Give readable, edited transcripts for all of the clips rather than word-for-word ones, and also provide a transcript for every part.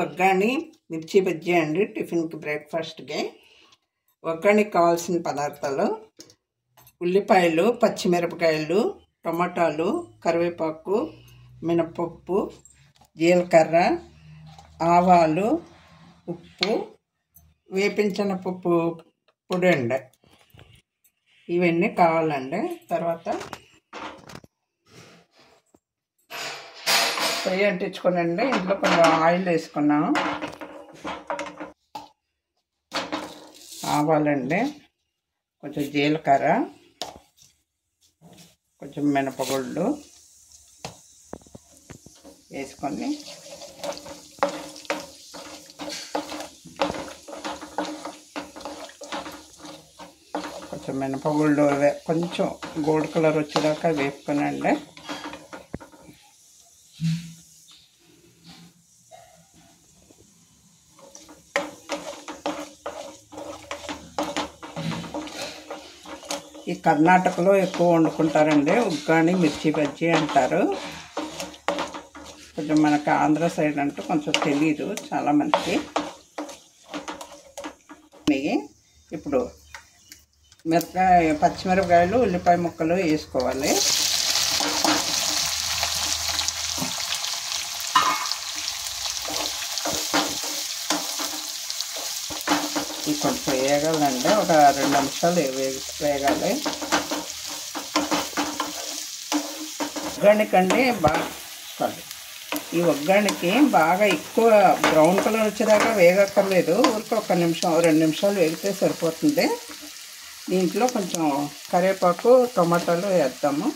ఒగ్గాని మిర్చి బజ్జీ అండి టిఫిన్కి బ్రేక్ఫాస్ట్కి. ఒగ్గానికి కావాల్సిన పదార్థాలు: ఉల్లిపాయలు, పచ్చిమిరపకాయలు, టమాటాలు, కరివేపాకు, మినపప్పు, జీలకర్ర, ఆవాలు, ఉప్పు, వేపించిన పప్పు పొడి అండి. ఇవన్నీ కావాలండి. తర్వాత పొయ్యి అంటించుకోనండి. ఇంట్లో కొంచెం ఆయిల్ వేసుకున్నాము. ఆవాలండి, కొంచెం జీలకర్ర, కొంచెం మినపగుళ్ళు వేసుకొని కొంచెం మినపగుళ్ళు కొంచెం గోల్డ్ కలర్ వచ్చేదాకా వేపుకోనండి. ఈ కర్ణాటకలో ఎక్కువ వండుకుంటారండి. ఉగ్గాని మిర్చి బజ్జీ అంటారు. కొంచెం మనకు ఆంధ్ర సైడ్ అంటే కొంచెం తెలీదు చాలామందికి. ఇప్పుడు పచ్చిమిరపకాయలు, ఉల్లిపాయ ముక్కలు వేసుకోవాలి. ఇది కొంచెం వేగాలండి, ఒక 2 నిమిషాలు వేగాలి. ఒగ్గానికండి ఈ ఒగ్గానికి బాగా ఎక్కువ బ్రౌన్ కలర్ వచ్చేదాకా వేగక్కర్లేదు. ఊరికి 1 నిమిషం 2 నిమిషాలు వేగితే సరిపోతుంది. దీంట్లో కొంచెం కరివేపాకు, టమాటాలు వేద్దాము.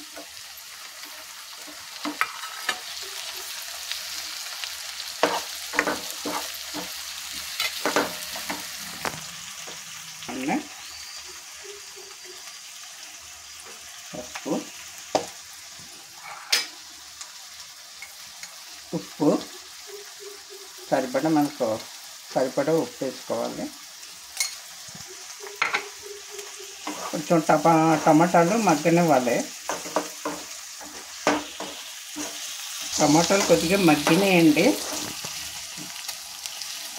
పసుపు, ఉప్పు సరిపడా ఉప్పు వేసుకోవాలి. కొంచెం టమాటాలు మగ్గనివ్వాలి. టమాటాలు కొద్దిగా మగ్గినాయండి.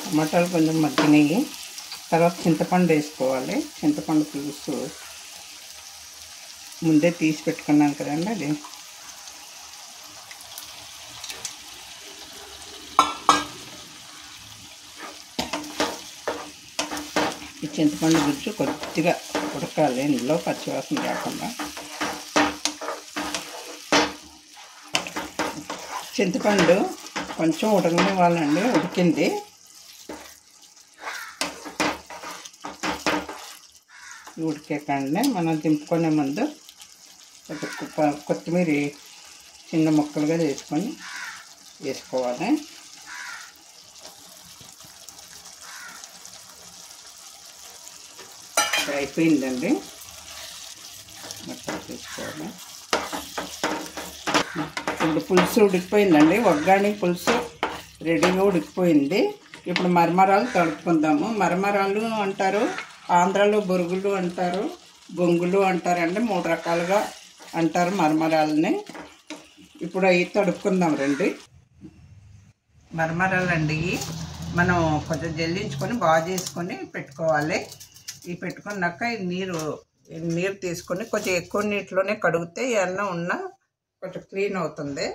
టమాటాలు కొంచెం మగ్గినాయి. తర్వాత చింతపండు వేసుకోవాలి. చింతపండు పులుసు ముందే తీసి పెట్టుకున్నాను కదండి, అది ఈ చింతపండు గుజ్జు కొద్దిగా ఉడకాలి. ఇందులో పచ్చివాసన రాకుండా. చింతపండు కొంచెం ఉడకనివ్వాలండి. ఉడికింది. ఉడికేకండి మనం దింపుకునే ముందు కొత్తిమీర చిన్న ముక్కలుగా వేసుకోవాలి. అయిపోయిందండి, మొత్తం తీసుకోవాలి. ఇప్పుడు పులుసు ఉడికిపోయిందండి. ఒగ్గాని పులుసు రెడీగా ఉడికిపోయింది. ఇప్పుడు మరమరాలు తడుపుకుందాము. మరమరాలు అంటారు, ఆంధ్రాలో బొరుగులు అంటారు, బొంగులు అంటారండి. 3 రకాలుగా అంటారు మరమరాలని. ఇప్పుడు అవి తడుపుకుందాం రండి. మరమరాలు అండి మనం కొంచెం జల్లించుకొని బాగా చేసుకొని పెట్టుకోవాలి. ఇవి పెట్టుకున్నాక నీరు తీసుకొని కొంచెం ఎక్కువ నీటిలోనే కడిగితే ఏమన్నా ఉన్నా కొంచెం క్లీన్ అవుతుంది.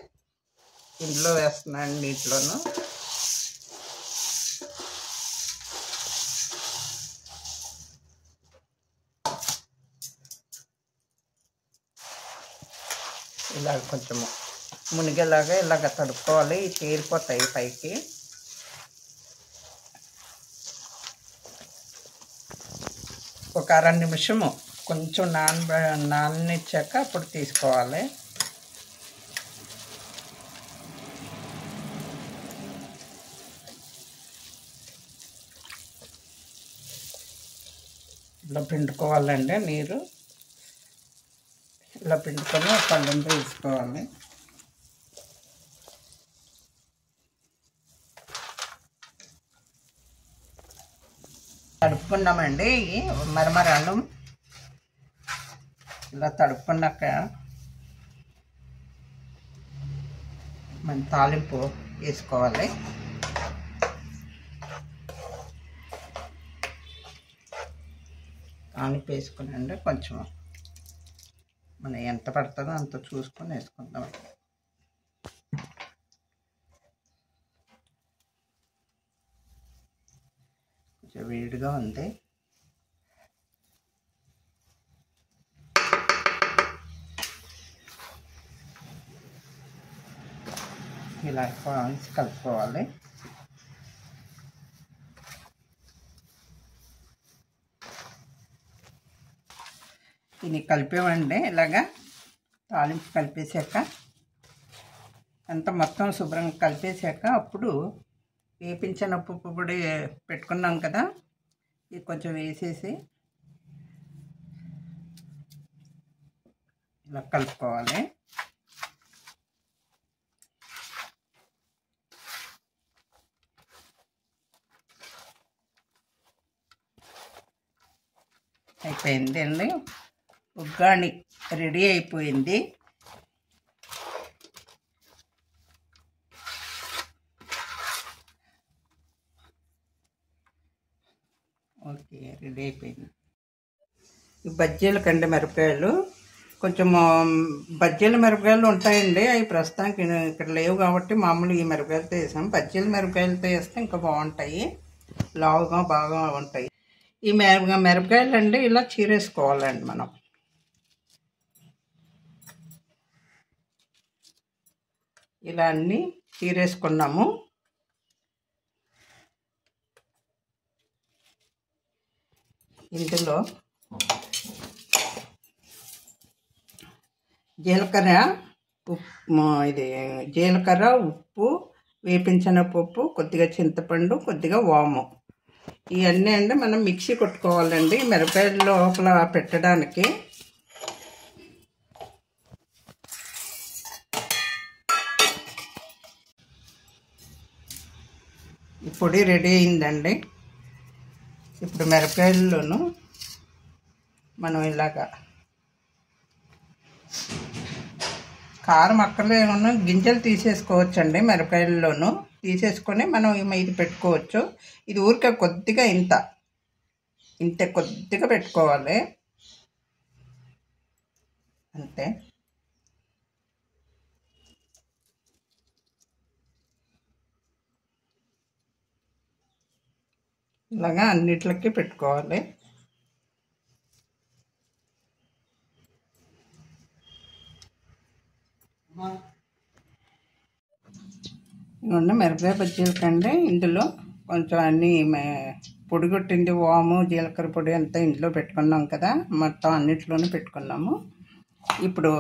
ఇంట్లో వేస్తున్నాను నీటిలోను. ఇలాగ కొంచెం మునిగేలాగా ఇలాగ తడుపుకోవాలి. తేలిపోతాయి పైకి. ఒక 1/2 నిమిషము కొంచెం నాననిచ్చాక అప్పుడు తీసుకోవాలి. ఇలా పిండుకోవాలండి. నీరు ఇలా పిండుకొని ఒక పళ్ళెంలో వేసుకోవాలి. తడుపుకున్నామండి ఈ మరమరాలు. ఇలా తడుపుకున్నాక మన తాలింపు వేసుకోవాలి. ఆనిప్ వేసుకునండి. కొంచెం మనం ఎంత పడుతుందో అంత చూసుకొని వేసుకుందాం. కొంచెం వేడిగా ఉంది. ఇలా కలుపుకోవాలి. ఇది కలిపేవండి. ఇలాగా తాలింపు కలిపేసాక అంతా మొత్తం శుభ్రంగా కలిపేసాక అప్పుడు వేపించిన పప్పు పొడి పెట్టుకున్నాం కదా, ఇది కొంచెం వేసేసి ఇలా కలుపుకోవాలి. అయిపోయింది అండి. ఉగ్గాని రెడీ అయిపోయింది. ఓకే, రెడీ అయిపోయింది. ఈ బజ్జీల కండి మిరపకాయలు, కొంచెం బజ్జీల మిరపకాయలు ఉంటాయండి. అవి ప్రస్తుతానికి ఇక్కడ లేవు కాబట్టి మామూలు ఈ మిరపకాయలతో వేసాం. బజ్జీల మిరపకాయలతో వేస్తే ఇంకా బాగుంటాయి, లావుగా బాగా ఉంటాయి. ఈ మిరపకాయలు అండి ఇలా చీరేసుకోవాలండి. మనం ఇలా అన్నీ చీరేసుకున్నాము. ఇందులో జీలకర్ర, జీలకర్ర, ఉప్పు, వేపించిన పప్పు, కొద్దిగా చింతపండు, కొద్దిగా వాము, ఇవన్నీ అండి మనం మిక్సీ కొట్టుకోవాలండి మిరపకాయల లోపల పెట్టడానికి. ఈ పొడి రెడీ అయిందండి. ఇప్పుడు మిరపకాయల్లోనూ మనం ఇలాగా కారం అక్కర్లేకుండా గింజలు తీసేసుకోవచ్చండి. మిరపకాయల్లోనూ తీసేసుకొని మనం ఇది పెట్టుకోవచ్చు. ఇది ఊరికే కొద్దిగా ఇంత కొద్దిగా పెట్టుకోవాలి అంతే. ఇలాగా అన్నిట్లకి పెట్టుకోవాలి. ఇవన్నీ మిరపకాయ బజ్జీలు కండి. ఇందులో కొంచెం అన్నీ పొడి కొట్టింది వాము, జీలకర్ర పొడి అంతా ఇంట్లో పెట్టుకున్నాం కదా, మొత్తం అన్నిట్లోనే పెట్టుకున్నాము. ఇప్పుడు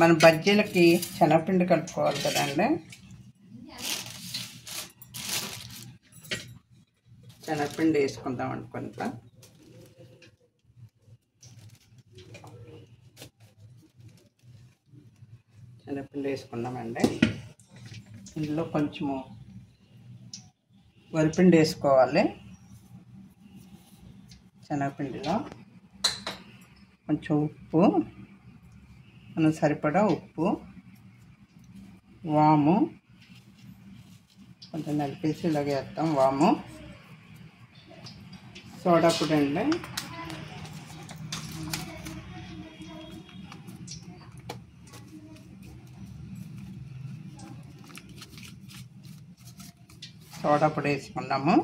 మన బజ్జీలకి శనగపిండి కలుపుకోవాలి కదండి. శనగపిండి వేసుకుందాం కొంత. శనగపిండి వేసుకున్నామండి. ఇందులో కొంచెము వరిపిండి వేసుకోవాలి. శనగపిండిలో కొంచెం ఉప్పు, మనం సరిపడా ఉప్పు, వాము కొంచెం నలిపేసి ఇలాగ వేస్తాం. వాము, సోడా పొడి అండి, సోడా పొడి వేసుకున్నాము.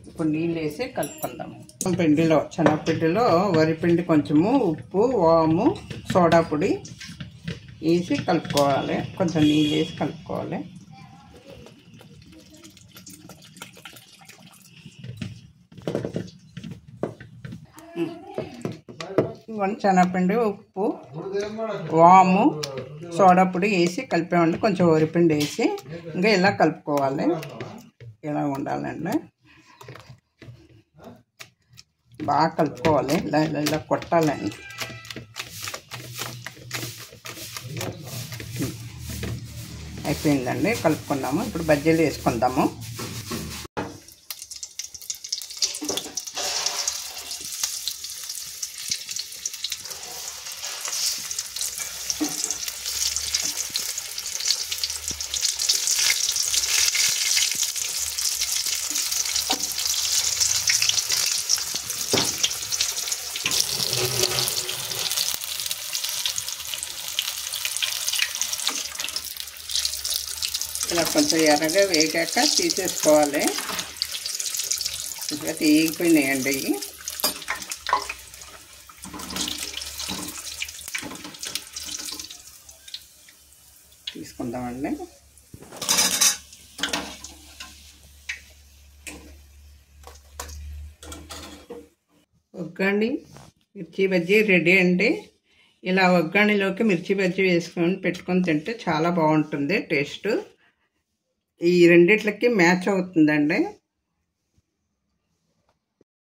ఇప్పుడు నీళ్ళు వేసి కలుపుకుందాము. పిండిలో శనగపిండిలో వరిపిండి కొంచెము, ఉప్పు, వాము, సోడా పొడి వేసి కలుపుకోవాలి. కొంచెం నీళ్ళు వేసి కలుపుకోవాలి. శనగపిండి, ఉప్పు, వాము, సోడా పొడి వేసి కలిపామండి. కొంచెం వరిపిండి వేసి ఇంకా ఇలా కలుపుకోవాలి. ఇలా ఉండాలండి, బాగా కలుపుకోవాలి. ఇలా ఇలా ఇలా కొట్టాలండి. అయిపోయిందండి, కలుపుకున్నాము. ఇప్పుడు బజ్జీలు వేసుకుందాము. ఇలా కొంచెం ఎర్రగా వేగాక తీసేసుకోవాలి. ఇంకా తీగిపోయినాయండి. తీసుకుందామండి. ఒగ్గాని మిర్చి బజ్జీ రెడీ అండి. ఇలా ఒగ్గానిలోకి మిర్చి బజ్జీ వేసుకొని పెట్టుకొని తింటే చాలా బాగుంటుంది. టేస్ట్ ఈ రెండిట్లకి మ్యాచ్ అవుతుందండి.